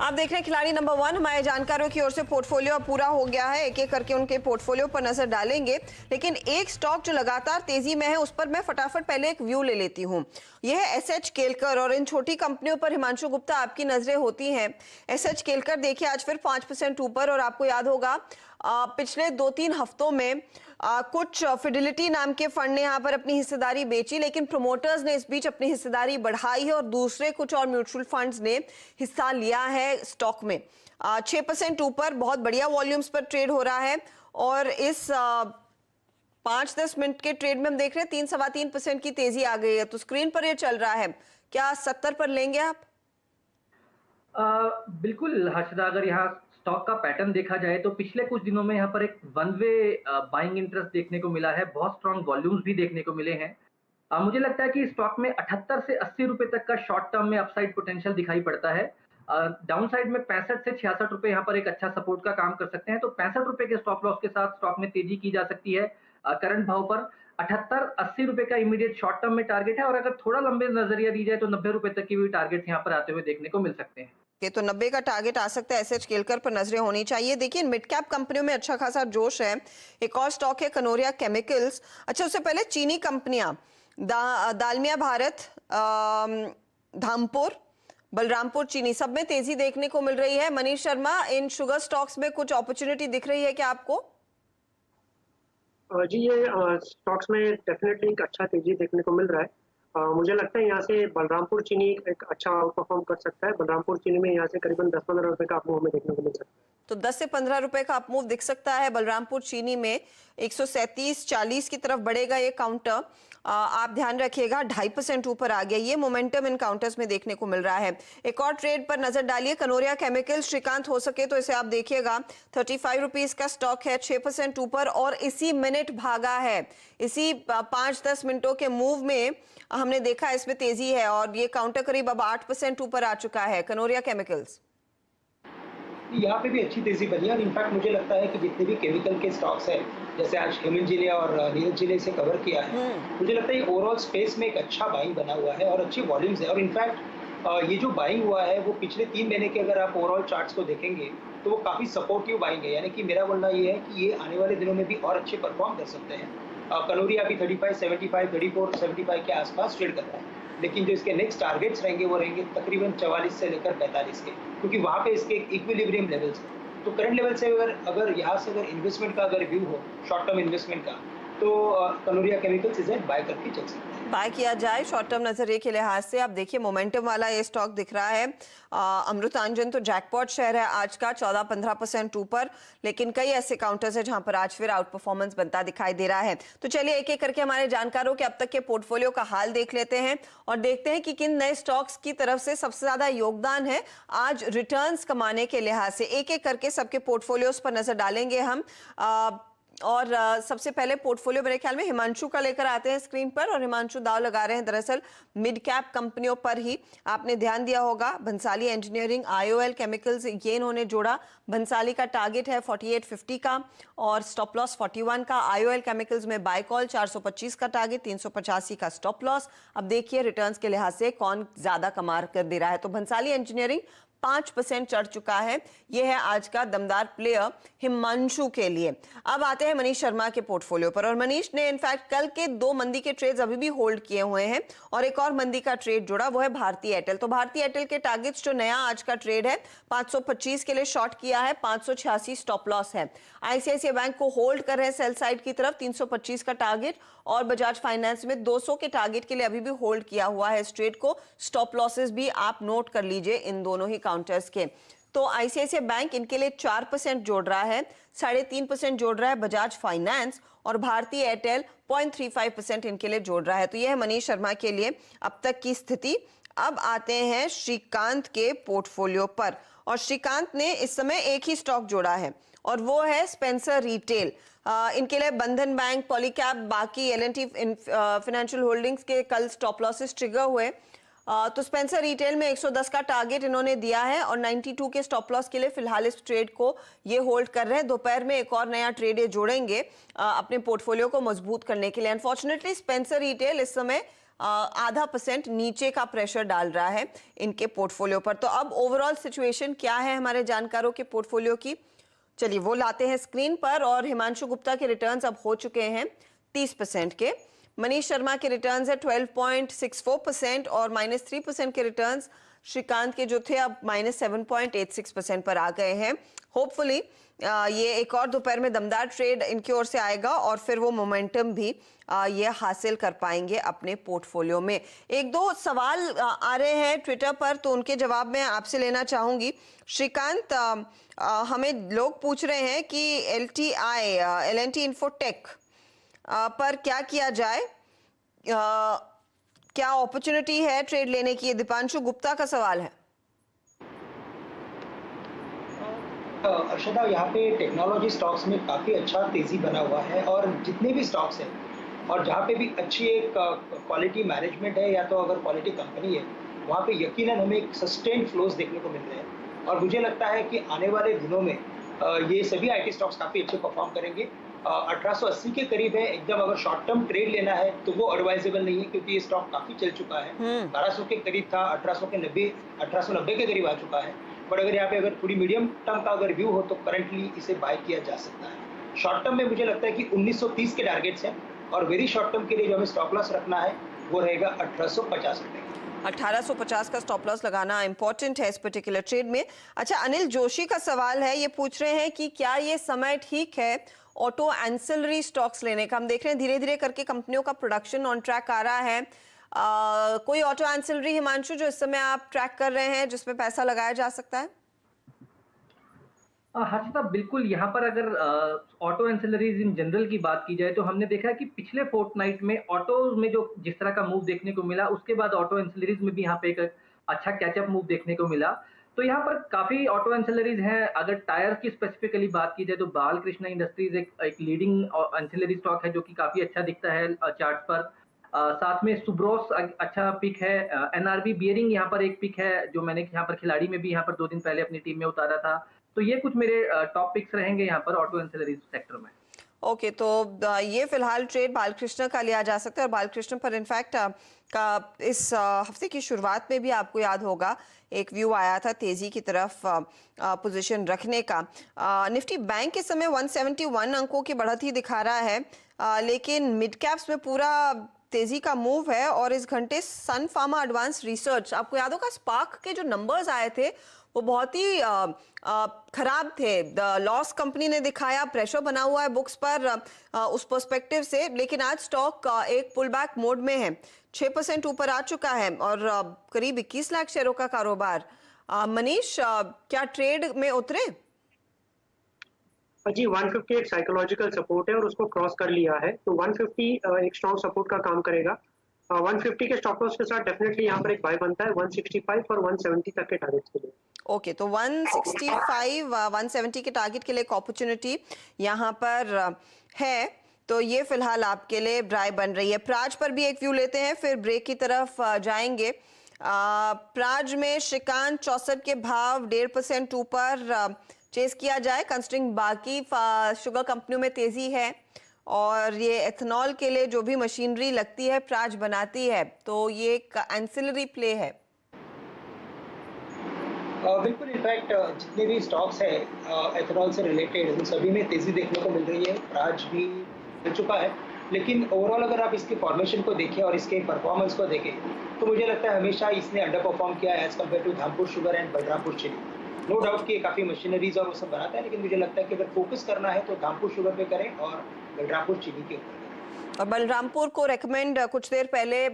आप देख रहे हैं खिलाड़ी नंबर 1। हमारे जानकारों की ओर से पोर्टफोलियो पूरा हो गया है, एक एक करके उनके पोर्टफोलियो पर नजर डालेंगे। लेकिन एक स्टॉक जो लगातार तेजी में है उस पर मैं फटाफट पहले एक व्यू ले लेती हूँ। यह है एसएच केलकर और इन छोटी कंपनियों पर हिमांशु गुप्ता आपकी नजरें होती हैं। एसएच केलकर देखिए आज फिर 5% ऊपर, और आपको याद होगा पिछले 2-3 हफ्तों में कुछ फिडिलिटी नाम के फंड ने यहाँ पर अपनी हिस्सेदारी बेची, लेकिन प्रोमोटर्स ने इस बीच अपनी हिस्सेदारी बढ़ाई है और दूसरे कुछ और म्यूचुअल फंड्स ने हिस्सा लिया है स्टॉक में। 6% ऊपर, बहुत बढ़िया वॉल्यूम्स पर ट्रेड हो रहा है। और इस 5-10 मिनट के ट्रेड में हम देख रहे हैं 3-3.25% की तेजी आ गई है। तो स्क्रीन पर ये चल रहा है, क्या 70 पर लेंगे आप? बिल्कुल हर्षदा, अगर यहाँ स्टॉक का पैटर्न देखा जाए तो पिछले कुछ दिनों में यहाँ पर एक वन वे बाइंग इंटरेस्ट देखने को मिला है, बहुत स्ट्रॉन्ग वॉल्यूम्स भी देखने को मिले हैं। मुझे लगता है कि स्टॉक में 78 से 80 रुपए तक का शॉर्ट टर्म में अपसाइड पोटेंशियल दिखाई पड़ता है। डाउन साइड में 65 से 66 रुपए यहाँ पर एक अच्छा सपोर्ट का काम कर सकते हैं, तो 65 रुपए के स्टॉप लॉस के साथ स्टॉक में तेजी की जा सकती है। करंट भाव पर 78-80 रुपए का इमीडिएट शॉर्ट टर्म में टारगेट है, और अगर थोड़ा लंबे नजरिया दी जाए तो 90 रुपए तक की भी टारगेट यहाँ पर आते हुए देखने को मिल सकते हैं। तो 90 का टारगेट आ सकता है, एसएच केलकर पर नजरें होनी चाहिए। देखिए मिड कैप कंपनियों में अच्छा खासा जोश है। एक और स्टॉक है कनोरिया केमिकल्स। अच्छा, उससे पहले चीनी कंपनियां दालमिया भारत, धामपुर, बलरामपुर चीनी, सब में तेजी देखने को मिल रही है। मनीष शर्मा, इन शुगर स्टॉक्स में कुछ अपॉर्चुनिटी दिख रही है क्या आपको? जी, ये स्टॉक्स में डेफिनेटली एक अच्छा तेजी देखने को मिल रहा है। मुझे लगता है यहाँ से बलरामपुर चीनी एक अच्छा आउट परफॉर्म कर सकता है। बलरामपुर चीनी में यहाँ से करीबन 10-15 रुपए का आपको हमें देखने को मिल सकता है। तो 10 से 15 रुपए का अपमूव दिख सकता है बलरामपुर चीनी में। 137.40 की तरफ बढ़ेगा ये काउंटर। आप ध्यान रखिएगा 2.5% ऊपर आ गया, ये मोमेंटम इन काउंटर्स में देखने को मिल रहा है। एक और ट्रेड पर नजर डालिए, कनोरिया केमिकल्स। श्रीकांत हो सके तो इसे आप देखिएगा, 35 रुपीज का स्टॉक है, 6% ऊपर और इसी मिनट भागा है। इसी 5-10 मिनटों के मूव में हमने देखा इसमें तेजी है और ये काउंटर करीब अब 8% ऊपर आ चुका है कनोरिया केमिकल्स। यहाँ पे भी अच्छी तेजी बनी है, और इनफैक्ट मुझे लगता है कि जितने भी केमिकल के स्टॉक्स हैं, जैसे आज हेमंत जी ने और नीरज जी ने इसे कवर किया है, मुझे लगता है ये ओवरऑल स्पेस में एक अच्छा बाइंग बना हुआ है और अच्छी वॉल्यूम्स है। और इनफैक्ट ये जो बाइंग हुआ है वो पिछले 3 महीने के अगर आप ओवरऑल चार्ट्स को देखेंगे तो वो काफ़ी सपोर्टिव बाइंग है। यानी कि मेरा बोलना ये है कि ये आने वाले दिनों में भी और अच्छे परफॉर्म कर सकते हैं। कनोरिया अभी 35.75, 34.75 के आसपास ट्रेड कर रहा है, लेकिन जो इसके नेक्स्ट टारगेट्स रहेंगे वो रहेंगे तकरीबन 44 से लेकर 45 के, क्योंकि वहाँ पे इसके इक्विलिब्रियम लेवल्स हैं। तो करंट लेवल से अगर यहाँ से अगर इन्वेस्टमेंट का अगर व्यू हो, शॉर्ट टर्म इन्वेस्टमेंट का, तो कनोरिया केमिकल्स इसे बाय करके चल सकते हैं। बाय किया जाए शॉर्ट टर्म नजरिए के लिहाज से। आप देखिए मोमेंटम वाला ये स्टॉक दिख रहा है। अमृतांजन तो जैकपॉट शेयर है आज का, 14-15% ऊपर, लेकिन कई ऐसे काउंटर्स है जहां पर आज फिर आउट परफॉर्मेंस बनता दिखाई दे रहा है। तो चलिए एक एक करके हमारे जानकारों के अब तक के पोर्टफोलियो का हाल देख लेते हैं और देखते हैं कि किन नए स्टॉक्स की तरफ से सबसे ज्यादा योगदान है आज रिटर्न्स कमाने के लिहाज से। एक एक करके सबके पोर्टफोलियोज पर नजर डालेंगे हम। और सबसे पहले पोर्टफोलियो मेरे ख्याल में हिमांशु का लेकर आते हैं स्क्रीन पर, और हिमांशु दाव लगा रहे हैं दरअसल मिड कैप कंपनियों पर ही। आपने ध्यान दिया होगा भंसाली इंजीनियरिंग, आईओएल केमिकल्स, ये इन्होंने जोड़ा। भंसाली का टारगेट है 48.50 का और स्टॉप लॉस 41 का। आईओएल केमिकल्स में बाय कॉल 425 का टारगेट, 385 का स्टॉप लॉस। अब देखिए रिटर्न्स के लिहाज से कौन ज्यादा कमाल कर दे रहा है। तो भंसाली इंजीनियरिंग 5% चढ़ चुका है। यह है आज का दमदार प्लेयर हिमांशु के लिए। अब आते हैं मनीष शर्मा के पोर्टफोलियो पर, और मनीष ने इनफैक्ट कल के 2 मंदी के ट्रेड्स अभी भी होल्ड किए हुए हैं और एक और मंदी का ट्रेड जुड़ा, वो है भारती एयरटेल। तो भारती एयरटेल के टारगेट्स जो नया आज का ट्रेड है 525 के लिए शॉर्ट किया है, 586 स्टॉप लॉस है। आईसीआईसीआई बैंक को होल्ड कर रहे हैं सेल साइड की तरफ, 325 का टारगेट, और बजाज फाइनेंस में 200 के टारगेट के लिए अभी भी होल्ड किया हुआ है इस ट्रेड को। स्टॉप लॉसेस भी आप नोट कर लीजिए इन दोनों ही काउंटर्स के। तो आईसीआईसीआई बैंक इनके लिए 4% जोड़ रहा है, 3.5% जोड़ रहा है बजाज फाइनेंस, और भारतीय एयरटेल 0.35% इनके लिए जोड़ रहा है। तो यह है मनीष शर्मा के लिए अब तक की स्थिति। अब आते हैं श्रीकांत के पोर्टफोलियो पर, और श्रीकांत ने इस समय एक ही स्टॉक जोड़ा है और वो है स्पेंसर रिटेल। इनके लिए बंधन बैंक, पॉलीकैब, बाकी एल&टी फाइनेंशियल होल्डिंग्स के कल स्टॉप लॉसेस ट्रिगर हुए। तो स्पेंसर रिटेल में 110 का टारगेट इन्होंने दिया है और 92 के स्टॉप लॉस के लिए फिलहाल इस ट्रेड को ये होल्ड कर रहे हैं। दोपहर में एक और नया ट्रेड ये जोड़ेंगे अपने पोर्टफोलियो को मजबूत करने के लिए। अनफॉर्चुनेटली स्पेंसर रिटेल इस समय आधा % नीचे का प्रेशर डाल रहा है इनके पोर्टफोलियो पर। तो अब ओवरऑल सिचुएशन क्या है हमारे जानकारों के पोर्टफोलियो की, चलिए वो लाते हैं स्क्रीन पर। और हिमांशु गुप्ता के रिटर्न्स अब हो चुके हैं 30% के, मनीष शर्मा के रिटर्न्स है 12.64% और -3% के रिटर्न्स श्रीकांत के जो थे अब -7.86% पर आ गए हैं। होपफुली ये एक और दोपहर में दमदार ट्रेड इनकी ओर से आएगा और फिर वो मोमेंटम भी ये हासिल कर पाएंगे अपने पोर्टफोलियो में। एक दो सवाल आ रहे हैं ट्विटर पर, तो उनके जवाब मैं आपसे लेना चाहूंगी। श्रीकांत, हमें लोग पूछ रहे हैं कि L&T इन्फोटेक पर क्या किया जाए, क्या अपॉर्चुनिटी है ट्रेड लेने की? दीपांशु गुप्ता का सवाल है। अर्षदा, यहाँ पे टेक्नोलॉजी स्टॉक्स में काफ़ी अच्छा तेज़ी बना हुआ है और जितने भी स्टॉक्स हैं और जहाँ पे भी अच्छी एक क्वालिटी मैनेजमेंट है या तो अगर क्वालिटी कंपनी है, वहाँ पे यकीनन हमें एक सस्टेन्ड फ्लोज देखने को मिल रहे हैं। और मुझे लगता है कि आने वाले दिनों में ये सभी आईटी स्टॉक्स काफ़ी अच्छे परफॉर्म करेंगे। 1880 के करीब है, एकदम अगर शॉर्ट टर्म ट्रेड लेना है तो वो एडवाइजेबल नहीं है क्योंकि ये स्टॉक काफ़ी चल चुका है। 1200 के करीब था, 1890 के करीब आ चुका है। बट अगर यहाँ पे अगर पूरी मीडियम टर्म का अगर व्यू हो तो करंटली इसे बाय किया जा सकता है। शॉर्ट टर्म में मुझे लगता है कि 1930 के टारगेट्स हैं और वेरी शॉर्ट टर्म के लिए जो हमें स्टॉप लॉस रखना है वो रहेगा 1850 रुपए। 1850 का स्टॉप लॉस लगाना इंपॉर्टेंट है इस पर्टिकुलर ट्रेड में। अच्छा, अनिल जोशी का सवाल है, ये पूछ रहे हैं कि क्या ये समय ठीक है ऑटो एंसिलरी स्टॉक्स लेने का? हम देख रहे हैं धीरे धीरे करके कंपनियों का प्रोडक्शन ऑन ट्रैक आ रहा है। कोई ऑटो एंसिलरी, हिमांशु, जो इस समय आप ट्रैक कर रहे हैं जिसमें पैसा लगाया जा सकता है? हर्षिता, बिल्कुल। यहाँ पर अगर ऑटो एंसिलरीज इन जनरल की बात की जाए तो हमने देखा है कि पिछले फोर्टनाइट में ऑटोज में जो जिस तरह का मूव देखने को मिला, उसके बाद ऑटो एंसिलरीज में भी यहाँ पे एक अच्छा कैचअप मूव देखने को मिला। तो यहाँ पर काफी ऑटो एंसिलरीज हैं। अगर टायर की स्पेसिफिकली बात की जाए तो बालकृष्ण इंडस्ट्रीज एक लीडिंग एंसिलरी स्टॉक है जो कि काफी अच्छा दिखता है चार्ट पर। साथ में सुब्रोस अच्छा पिक है। एनआरबी बियरिंग यहाँ पर एक पिक है जो मैंने यहाँ पर खिलाड़ी में भी यहाँ पर 2 दिन पहले अपनी टीम में उतारा था। तो ये कुछ मेरे टॉप पिक्स रहेंगे यहाँ पर ऑटो एंसिलरी सेक्टर में। ओके, तो ये फिलहाल ट्रेड बालकृष्ण का लिया जा सकता है। और बालकृष्ण पर इनफैक्ट का इस हफ्ते की शुरुआत में भी आपको याद होगा एक व्यू आया था तेजी की तरफ पोजीशन रखने का। निफ्टी बैंक इस समय 171 अंकों की बढ़त दिखा रहा है, लेकिन मिड कैप्स में पूरा तेजी का मूव है। और इस घंटे सन फार्मा एडवांस रिसर्च, आपको याद होगा स्पार्क के जो नंबर्स आए थे वो बहुत ही खराब थे। लॉस कंपनी ने दिखाया, प्रेशर बना हुआ है बुक्स पर उस पर्सपेक्टिव से। लेकिन आज स्टॉक एक पुल बैक मोड में है, 6% ऊपर आ चुका है और करीब 21 लाख शेयरों का कारोबार। मनीष, क्या ट्रेड में उतरे? जी, 150 एक साइकोलॉजिकल सपोर्ट है और उसको क्रॉस कर लिया है, तो 150 एक स्ट्रॉन्ग सपोर्ट का काम करेगा। 150 के स्टॉप लॉस के साथ डेफिनेटली यहाँ पर एक बाय बनता है 165 और 170 तक के टारगेट्स के लिए। ओके, तो 165 170 के टारगेट के लिए एक अपॉर्चुनिटी यहाँ पर है, तो ये फिलहाल आपके लिए बाय बन रही है। प्राज पर भी एक व्यू लेते हैं, फिर ब्रेक की तरफ जाएंगे। प्राज में श्रीकांत 64 के भाव 1.5% ऊपर चेस किया जाए, कंसिडरिंग बाकी शुगर कंपनियों में तेजी है और ये एथेनॉल के लिए जो भी मशीनरी लगती है प्राज बनाती है, तो ये एक एंसिलरी प्ले है। बिल्कुल, इनफैक्ट जितने भी स्टॉक्स है एथेनॉल से रिलेटेड उन सभी में तेजी देखने को मिल रही है। प्राज भी मिल चुका है, लेकिन ओवरऑल अगर आप इसके फॉर्मेशन को देखें और इसके परफॉर्मेंस को देखें तो मुझे लगता है हमेशा इसने अंडर परफॉर्म किया है as compared to Dhampur sugar and Balrampur Chini. No doubt कि काफ़ी मशीनरीज और वो सब बनाता है, लेकिन मुझे लगता है कि अगर फोकस करना है तो धामपुर शुगर पे करें और बलरामपुर चीनी के ऊपर। और बलरामपुर को रेकमेंड कुछ देर पहले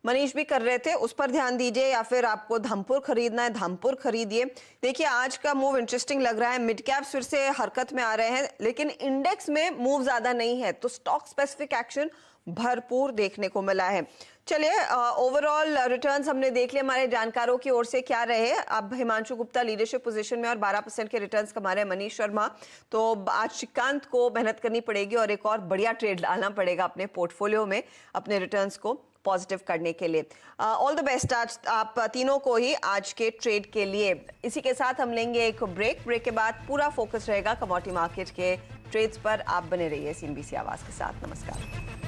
मनीष भी कर रहे थे, उस पर ध्यान दीजिए, या फिर आपको धामपुर खरीदना है धामपुर खरीदिए। देखिए आज का मूव इंटरेस्टिंग लग रहा है, मिड कैप्स फिर से हरकत में आ रहे हैं, लेकिन इंडेक्स में मूव ज्यादा नहीं है, तो स्टॉक स्पेसिफिक एक्शन भरपूर देखने को मिला है। चलिए, ओवरऑल रिटर्न्स हमने देख लिया हमारे जानकारों की ओर से क्या रहे। अब हिमांशु गुप्ता लीडरशिप पोजीशन में और 12% के रिटर्न्स कमा रहे हैं मनीष शर्मा। तो आज श्रीकांत को मेहनत करनी पड़ेगी और एक और बढ़िया ट्रेड डालना पड़ेगा अपने पोर्टफोलियो में अपने रिटर्न्स को पॉजिटिव करने के लिए। ऑल द बेस्ट आज आप तीनों को ही आज के ट्रेड के लिए। इसी के साथ हम लेंगे एक ब्रेक के बाद पूरा फोकस रहेगा कमोडिटी मार्केट के ट्रेड्स पर। आप बने रहिए CNBC आवाज के साथ। नमस्कार।